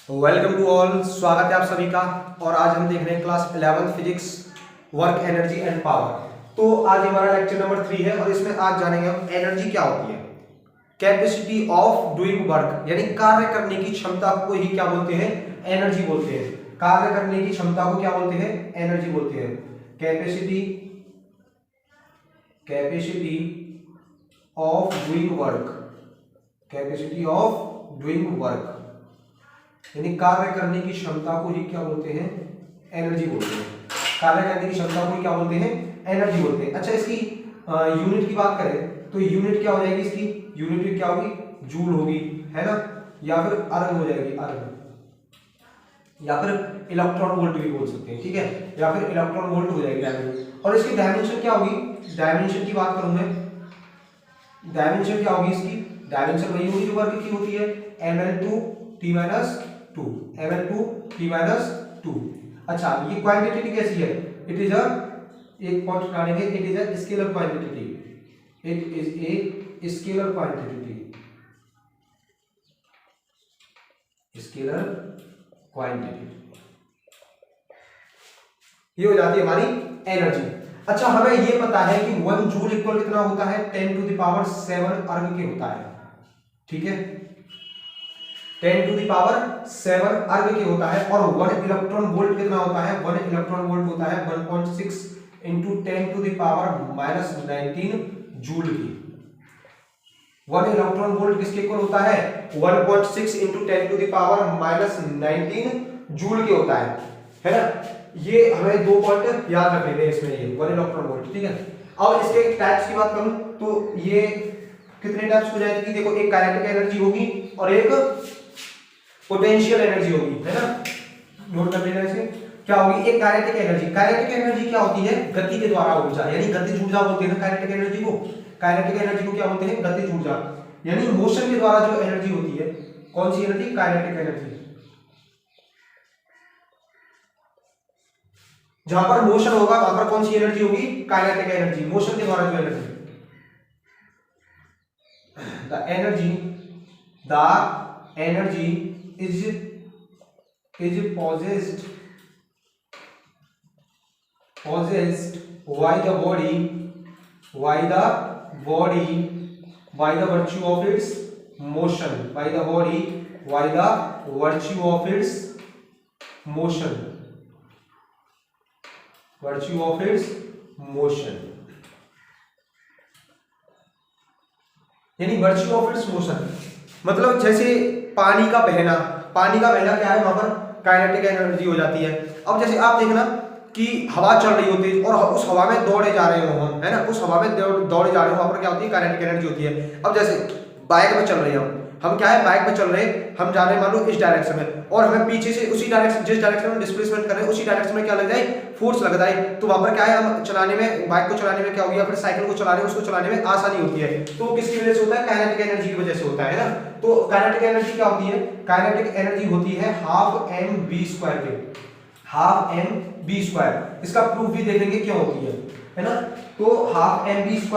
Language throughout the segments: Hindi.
वेलकम टू ऑल, स्वागत है आप सभी का। और आज हम देख रहे हैं class 11 physics work energy and power. तो आज हमारा लेक्चर नंबर 3 है और इसमें आज जानेंगे हम एनर्जी क्या होती है। कैपेसिटी ऑफ डूइंग वर्क, यानी कार्य करने की क्षमता को ही क्या बोलते हैं, एनर्जी बोलते हैं। कार्य करने की क्षमता को क्या बोलते हैं, एनर्जी बोलते हैं। Capacity of doing work, capacity of doing work यानी कार्य करने की क्षमता को ही क्या बोलते हैं, एनर्जी बोलते हैं। कार्य करने की क्षमता को ही क्या बोलते हैं, एनर्जी बोलते हैं। अच्छा, इसकी यूनिट की बात करें तो यूनिट क्या हो जाएगी, इसकी यूनिट क्या होगी, जूल होगी, है ना, या फिर अर्ग हो जाएगी, अर्ग, या फिर इलेक्ट्रॉन वोल्ट भी बोल सकते हैं, ठीक है, या फिर इलेक्ट्रॉन वोल्ट हो जाएगी। और इसकी डायमेंशन क्या होगी, डायमेंशन की बात करूं मैं, डायमेंशन क्या होगी इसकी, डायमेंशन वही होगी जो वर्क की होती है, ml2 t-2, ml2 t-2। अच्छा, ये क्वांटिटी कैसी है, इट इज अ, एक पॉइंट डालेंगे, it is a scalar quantity, it is a scalar quantity, scalar quantity, ये हो जाती है हमारी एनर्जी। अच्छा, हमें ये पता है कि 1 जूल इक्वल कितना होता है, 10⁷ अर्ग के होता है, ठीक है, 10⁷ अर्ग के होता है। और 1 इलेक्ट्रॉन वोल्ट कितना होता है, 1 इलेक्ट्रॉन वोल्ट होता है 1.6 इंटू 10⁻⁻19 जूल की। 1 इलेक्ट्रॉन वोल्ट किसके इक्वल होता है, 1.6 इंटू 10⁻⁻19 जूल के होता है ना। ये हमें 2 पॉइंट याद रखने हैं इसमें, ये 1 इलेक्ट्रॉन वोल्ट, ठीक है। अब इसके टाइप्स की बात करूं तो ये कितने टाइप्स हो जाएगी, देखो, एक काइनेटिक एनर्जी होगी और एक पोटेंशियल एनर्जी होगी, है ना, नोट कर लेना इसे। क्या होगी, एक काइनेटिक एनर्जी। काइनेटिक एनर्जी क्या होती है, गति के द्वारा ऊर्जा, यानी गतिज ऊर्जा बोलते हैं ना काइनेटिक एनर्जी को। काइनेटिक एनर्जी को क्या बोलते हैं, गतिज ऊर्जा, यानी मोशन के द्वारा जो एनर्जी होती है, कौन सी एनर्जी, काइनेटिक एनर्जी। जहां पर मोशन होगा वहां पर कौन सी एनर्जी होगी, काइनेटिक एनर्जी, मोशन के द्वारा जो energy. The energy is possessed by the body by the virtue of its motion, by the body by the virtue of its motion, virtue of its motion, यानी वर्च्यू ऑफ इट्स मोशन, मतलब जैसे पानी का बहना, पानी का बहना क्या है, वहां पर काइनेटिक एनर्जी हो जाती है। अब जैसे आप देखना कि हवा चल रही होती है और उस हवा में दौड़े जा रहे हो हम, है ना, उस हवा में दौड़े जा रहे हो, वहां पर क्या होती है, काइनेटिक एनर्जी होती है। अब जैसे बाइक में चल रहे हैं हम क्या है, बाइक में चल रहे हैं, हम जा रहे हैं मान लो इस डायरेक्शन में, और हमें पीछे से उसी डायरेक्शन, जिस डायरेक्शन में डिस्प्लेसमेंट कर रहे हैं उसी डायरेक्शन में क्या लग जाए, फोर्स लग जाए। तो वहां पर क्या है, हम चलाने में, बाइक को चलाने में क्या होगी, या फिर साइकिल को चलाने में, उसको चलाने में आसानी होती है। तो किसकी वजह से होता है, काइनेटिक एनर्जी की वजह से होता है ना। तो काइनेटिक एनर्जी क्या होती है, काइनेटिक एनर्जी होती है ½ mv² के, ½ mv²। इसका प्रूफ भी देखेंगे क्यों होती है ना। तो ½ mv²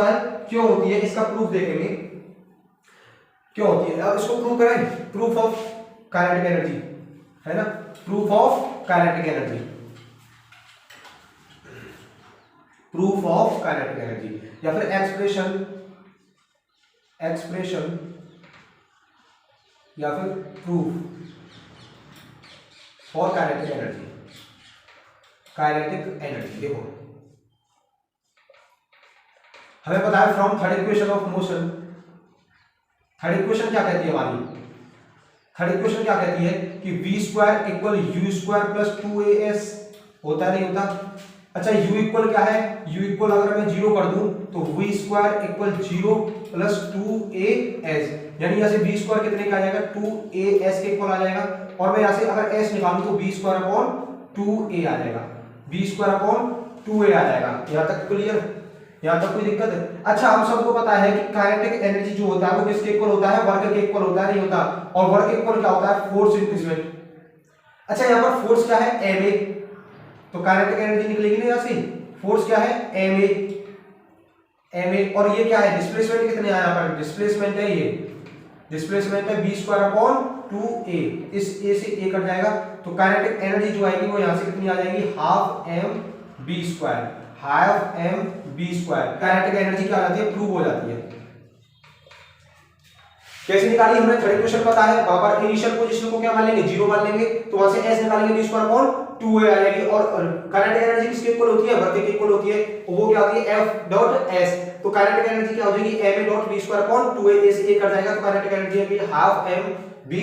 क्यों होती है, इसका प्रूफ देखेंगे क्यों होती है। अब इसको प्रूव करें, प्रूफ ऑफ काइनेटिक एनर्जी, है ना, proof of kinetic energy, proof of kinetic energy, या फिर एक्सप्रेशन या फिर proof for kinetic energy. Kinetic energy देखो, हमें पता है from third equation of motion, third equation क्या कहती है हमारी, थर्ड इक्वेशन क्या कहती है कि v² = u² + 2as होता है, नहीं होता। अच्छा, u इक्वल क्या है, u इक्वल अगर मैं 0 कर दूं तो v² = 0 + 2as, यानी यहां से v² कितने का आ जाएगा, 2as के इक्वल आ जाएगा। और मैं यहां से अगर s निकालूं तो v²/2a आ जाएगा, v²/2a आ जाएगा। यहां तक क्लियर, यहां तक कोई दिक्कत है। अच्छा, हम सबको पता है कि काइनेटिक एनर्जी जो होता है वो किसके इक्वल होता है, वर्क के इक्वल होता है, नहीं होता। और वर्क इक्वल क्या होता है, फोर्स इनटू स्पीड। अच्छा, यहां पर फोर्स क्या है, ma, तो काइनेटिक एनर्जी निकलेगी ना यहां से, फोर्स क्या है, ma, और ये क्या है, डिस्प्लेसमेंट कितने आया, यहाँ पर डिस्प्लेसमेंट है ये डिस्प्लेसमेंट है बी स्क्वायर अपॉन 2a, इस a से a कट जाएगा तो काइनेटिक एनर्जी जो आएगी वो यहाँ से कितनी आ जाएगी, half M B square, half M B square. Kinetic energy क्या आ जाती है, प्रूव हो जाती है। कैसे निकाली, हमें थर्ड क्वेश्चन पता है, वहां पर इनिशियल पोजीशन को क्या मान लेंगे, 0 मान लेंगे, तो वहां से s निकालेंगे बी स्क्वायर अपॉन 2a आ जाएगी। और काइनेटिक एनर्जी किसके इक्वल होती है, वर्क के इक्वल होती है, वो क्या होती है F डॉट S। तो काइनेटिक एनर्जी क्या हो जाएगी, ma dot b square upon 2a, a से a कट जाएगा तो काइनेटिक एनर्जी है हाफ m b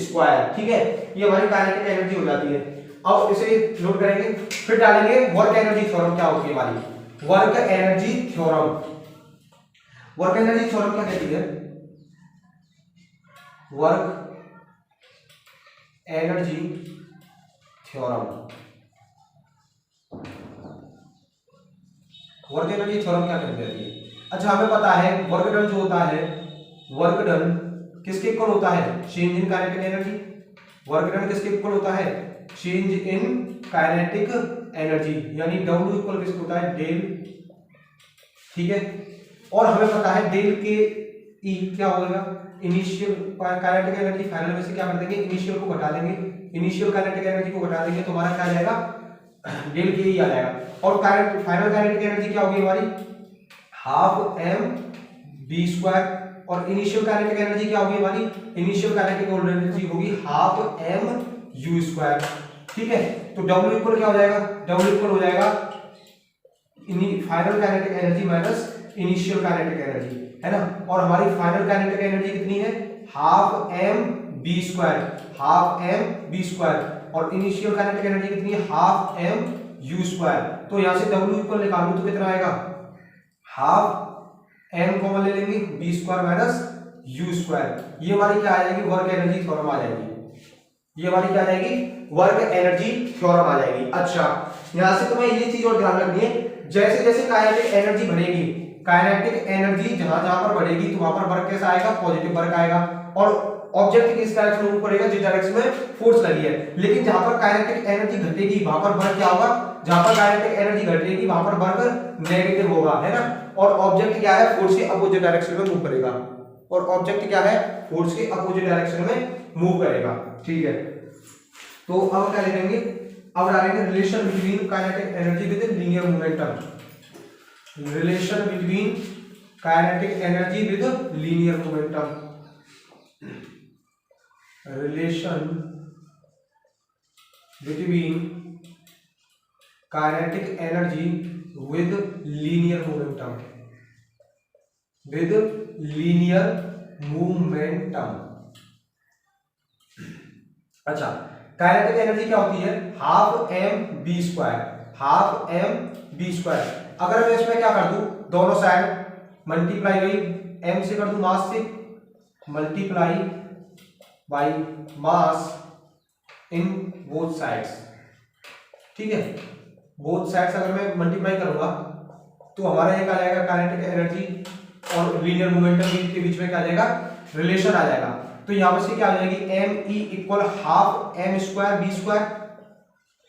स्क्वायर। ठीक है, ये हमारी काइनेटिक एनर्जी हो जाती है। अब इसे नोट करेंगे, फिर डालेंगे वर्क एनर्जी थ्योरम क्या होती है हमारी, work energy theorem. Work energy theorem क्या कहती है, work energy theorem. Work energy theorem क्या कहती है। अच्छा, हमें पता है वर्क डन जो होता है, वर्क डन किसके इक्वल होता है, change in kinetic energy. Work done किसके इक्वल होता है, चेंज इन काइनेटिक एनर्जी, यानी W इक्वल किसको होता है, डेल। ठीक है, और हमें पता है डेल के ई क्या होगा, इनिशियल काइनेटिक एनर्जी, फाइनल में से क्या कर देंगे, इनिशियल को घटा देंगे, इनिशियल काइनेटिक एनर्जी को घटा देंगे तो हमारा क्या आ जाएगा, डेल के ई आ जाएगा। और फाइनल काइनेटिक एनर्जी क्या होगी हमारी, हाफ एम बी स्क्वायर। और इनिशियल काइनेटिक एनर्जी क्या होगी हमारी, इनिशियल काइनेटिक एनर्जी होगी हाफ एम यू स्क्वायर। ठीक है, तो W इक्वल क्या हो जाएगा, W इक्वल हो जाएगा final kinetic energy minus initial kinetic energy, है ना। और हमारी फाइनल काइनेटिक एनर्जी कितनी है, half M B square, half M B square. और इनिशियल काइनेटिक एनर्जी कितनी है, हाफ एम यू स्क्वायर। तो यहां से W इक्वल निकालूं तो कितना आएगा, हाफ एम कॉमन ले लेंगे, B square minus U square. ये हमारी क्या आ जाएगी, वर्क एनर्जी थ्योरम आ जाएगी। ये हमारी क्या आ जाएगी, वर्क एनर्जी थ्योरम आ जाएगी। अच्छा, यहां से तुम्हें ये चीज और ध्यान रखनी है, जैसे जैसे काइनेटिक एनर्जी बढ़ेगी, काइनेटिक एनर्जी जहां जहां पर बढ़ेगी तो वहां पर वर्क कैसा आएगा, पॉजिटिव वर्क आएगा। और ऑब्जेक्ट किस डायरेक्शन में मूव करेगा, जिस डायरेक्शन में फोर्स लगी है। लेकिन जहां पर काइनेटिक एनर्जी घटेगी वहां पर वर्क क्या होगा, जहां पर काइनेटिक एनर्जी घटेगी वहां पर वर्क नेगेटिव होगा, है ना। और ऑब्जेक्ट क्या है, फोर्स के अपोजिट डायरेक्शन में मूव करेगा। और ऑब्जेक्ट क्या है, फोर्स के अपोजिट डायरेक्शन में मूव करेगा। ठीक है, तो अब क्या लिखेंगे, अब डालेंगे relation between kinetic energy with linear momentum. Relation between kinetic energy with linear momentum. Relation between kinetic energy with linear momentum, with linear momentum. अच्छा, काइनेटिक एनर्जी क्या होती है, half M B square, half M B square. अगर मैं इसमें क्या कर दूं, दोनों साइड मल्टीप्लाई बाई एम से कर दूं, मास से, multiply by mass in both sides. ठीक है, बोथ साइड्स अगर मैं मल्टीप्लाई करूंगा तो हमारा ये क्या आ जाएगा, काइनेटिक एनर्जी और लीनियर मोमेंटम के बीच में क्या आ जाएगा, रिलेशन आ जाएगा। तो यहां पर से क्या आ जाएगी, M E equal half M square B square,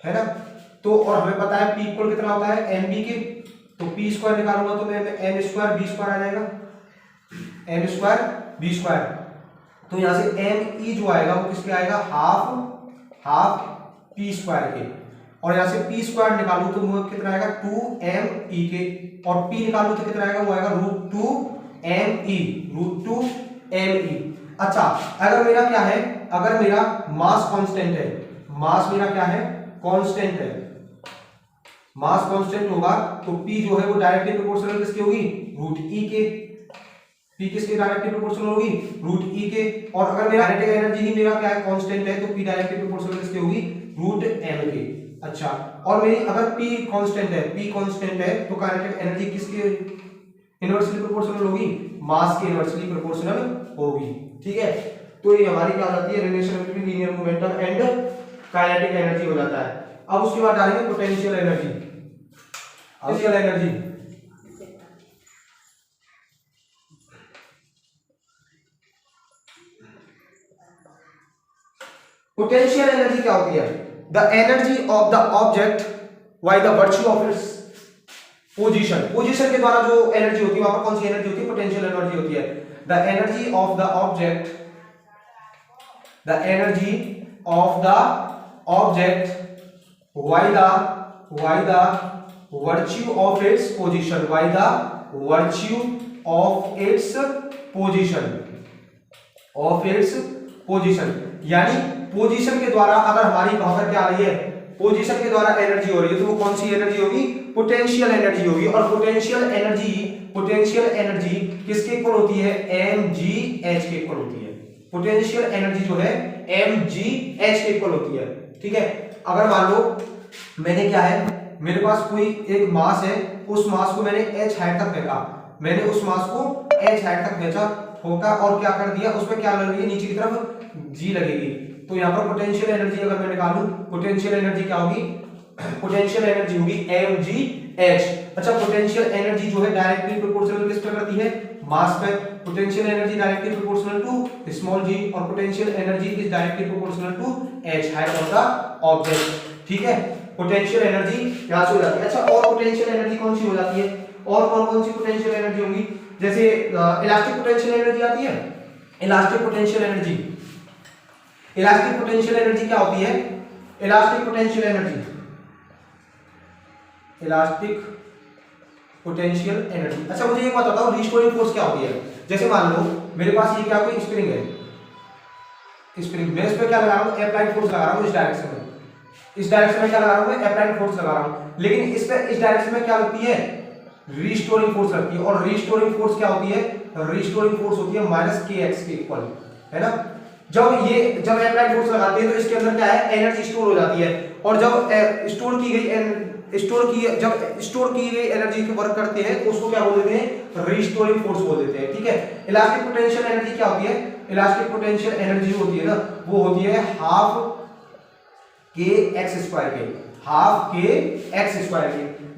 है ना। तो और हमें पता है पी इक्वल कितना होता है, एम बी के, तो पी स्क्वायर निकालूंगा तो मैं एम स्क्वायर बी स्क्वायर आ जाएगा, एम स्क्वायर बी स्क्वायर। तो यहां से एम ई जो आएगा वो किसके आएगा, हाफ पी स्क्वायर के। और यहां से पी स्क्वायर निकालू तो वो कितना आएगा, 2m e के। और p निकालू तो कितना आएगा, वो आएगा √2m e, √2m e। अच्छा, अगर मेरा क्या है, अगर मेरा मास कांस्टेंट है, मास मेरा क्या है, कांस्टेंट है, मास कांस्टेंट होगा तो p जो है वो डायरेक्टली प्रोपोर्शनल किसकी होगी, √e के। p किसके डायरेक्टली प्रोपोर्शनल होगी, √e के। और अगर मेरा काइनेटिक एनर्जी ही मेरा क्या है, कांस्टेंट है, तो p डायरेक्टली प्रोपोर्शनल किसकी होगी, √m के। अच्छा, और मेरी अगर p कांस्टेंट है, p कांस्टेंट है तो काइनेटिक एनर्जी किसके इनवर्सली प्रोपोर्शनल होगी, मास के इनवर्सली प्रोपोर्शनल होगी। ठीक है, तो ये हमारी क्या हो जाती है, relation between linear momentum and kinetic energy हो जाता है। अब उसके बाद डालेंगे potential energy. Potential energy, potential energy क्या होती है, the energy of the object by the virtue of its position. Position के द्वारा जो एनर्जी होती है वहां पर कौन सी एनर्जी होती है, पोटेंशियल एनर्जी होती है। The energy of the object the energy of the object by the virtue of its position, by the virtue of its position, यानी पोजीशन के द्वारा अगर हमारी वहां पर क्या आ रही है, पोजीशन के द्वारा एनर्जी हो रही है, तो वो कौन सी एनर्जी होगी, पोटेंशियल एनर्जी होगी। और पोटेंशियल एनर्जी किसके इक्वल होती है, mgh के इक्वल होती है। पोटेंशियल एनर्जी जो है mgh के इक्वल होती है। ठीक है, अगर मान लो मैंने क्या है, मेरे पास कोई एक मास है, उस मास को मैंने h हाइट तक फेंका, मैंने उस मास को h हाइट तक भेजा होगा और क्या कर दिया, उसमें क्या लग रही है, नीचे की तरफ g लगेगी। तो यहाँ पर पोटेंशियल एनर्जी अगर मैं निकालूं, पोटेंशियल एनर्जी क्या होगी, पोटेंशियल एनर्जी होगी mgh। अच्छा, पोटेंशियल एनर्जी जो है डायरेक्टली प्रोपोर्शनल किस पे करती है, मास पे। Potential energy directly proportional to small g और potential energy is directly proportional to h, height of the object. ठीक है, पोटेंशियल एनर्जी यहां से हो जाती है। अच्छा, और पोटेंशियल एनर्जी कौन सी हो जाती है, और कौन सी पोटेंशियल एनर्जी होगी, जैसे इलास्टिक पोटेंशियल एनर्जी आती है। इलास्टिक पोटेंशियल एनर्जी क्या होती है, इलास्टिक पोटेंशियल एनर्जी। अच्छा, मुझे एक बात बताओ, रिस्टोरिंग फोर्स क्या होती है। जैसे मान लो मेरे पास ये क्या कोई स्प्रिंग है, स्प्रिंग मैं इस पे क्या लगा रहा हूं, अप्लाइड फोर्स लगा रहा हूं, इस डायरेक्शन में क्या लगा रहा हूं मैं, अप्लाइड फोर्स लगा रहा हूं। लेकिन इस पे इस डायरेक्शन में क्या लगती है, रिस्टोरिंग फोर्स लगती है। और रिस्टोरिंग फोर्स क्या होती है, रिस्टोरिंग फोर्स होती है -kx के इक्वल, है ना। जब अप्लाइड फोर्स लगाते हैं तो इसके अंदर क्या है, एनर्जी स्टोर हो जाती है। और जब स्टोर की गई एनर्जी को वर्क करते हैं तो उसको क्या बोल देते हैं, रिस्टोरिंग फोर्स बोल देते हैं। ठीक है, इलास्टिक पोटेंशियल एनर्जी क्या होती है, इलास्टिक पोटेंशियल एनर्जी जो होती है ना, वो होती है हाफ के एक्स स्क्वायर की।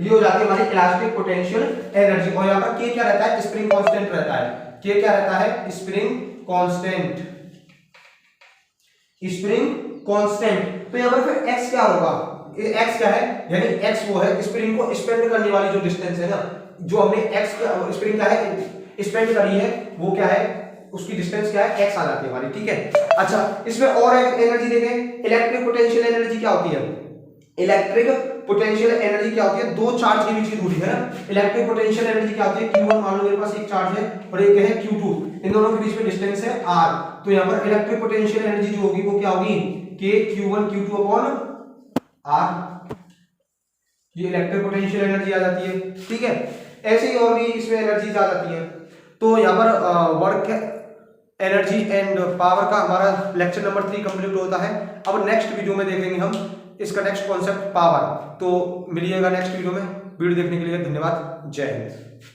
ये हो जाती है हमारी इलास्टिक पोटेंशियल एनर्जी। और यहाँ पर के क्या रहता है, स्प्रिंग कांस्टेंट रहता है। के क्या रहता है, स्प्रिंग कांस्टेंट। तो यहाँ पर फिर एक्स क्या होगा, एक्स क्या है, यानी एक्स वो है स्प्रिंग को स्पेंड करने वाली जो डिस्टेंस है ना, जो हमने एक्स स्प्रिंग क्या है स्पेंड करी है, वो क्या है, उसकी डिस्टेंस क्या है, एक्स आ जाती है हमारी। ठीक है। अच्छा, इसमें और एनर्जी देखें, इलेक्ट्रिक पोटेंशियल एनर्जी क्या होती है, इलेक्ट्रिक पोटेंशियल एनर्जी क्या होती है, दो चार्ज के बीच की दूरी है ना। इलेक्ट्रिक पोटेंशियल एनर्जी क्या होती है, Q1, मान लो मेरे पास एक चार्ज है और एक है Q2, इन दोनों के बीच में डिस्टेंस है r। तो यहाँ पर इलेक्ट्रिक पोटेंशियल एनर्जी जो होगी वो क्या होगी, K Q1 Q2 upon r। ये इलेक्ट्रिक पोटेंशियल एनर्जी आ जाती है। ठीक है, ऐसे ही और भी इसमें एनर्जी आ जाती है। तो यहाँ पर वर्क एनर्जी एंड पावर का हमारा लेक्चर नंबर 3 कंप्लीट होता है। अब नेक्स्ट वीडियो में देखेंगे हम इसका नेक्स्ट कॉन्सेप्ट पावर। तो मिलिएगा नेक्स्ट वीडियो में। वीडियो देखने के लिए धन्यवाद। जय हिंद।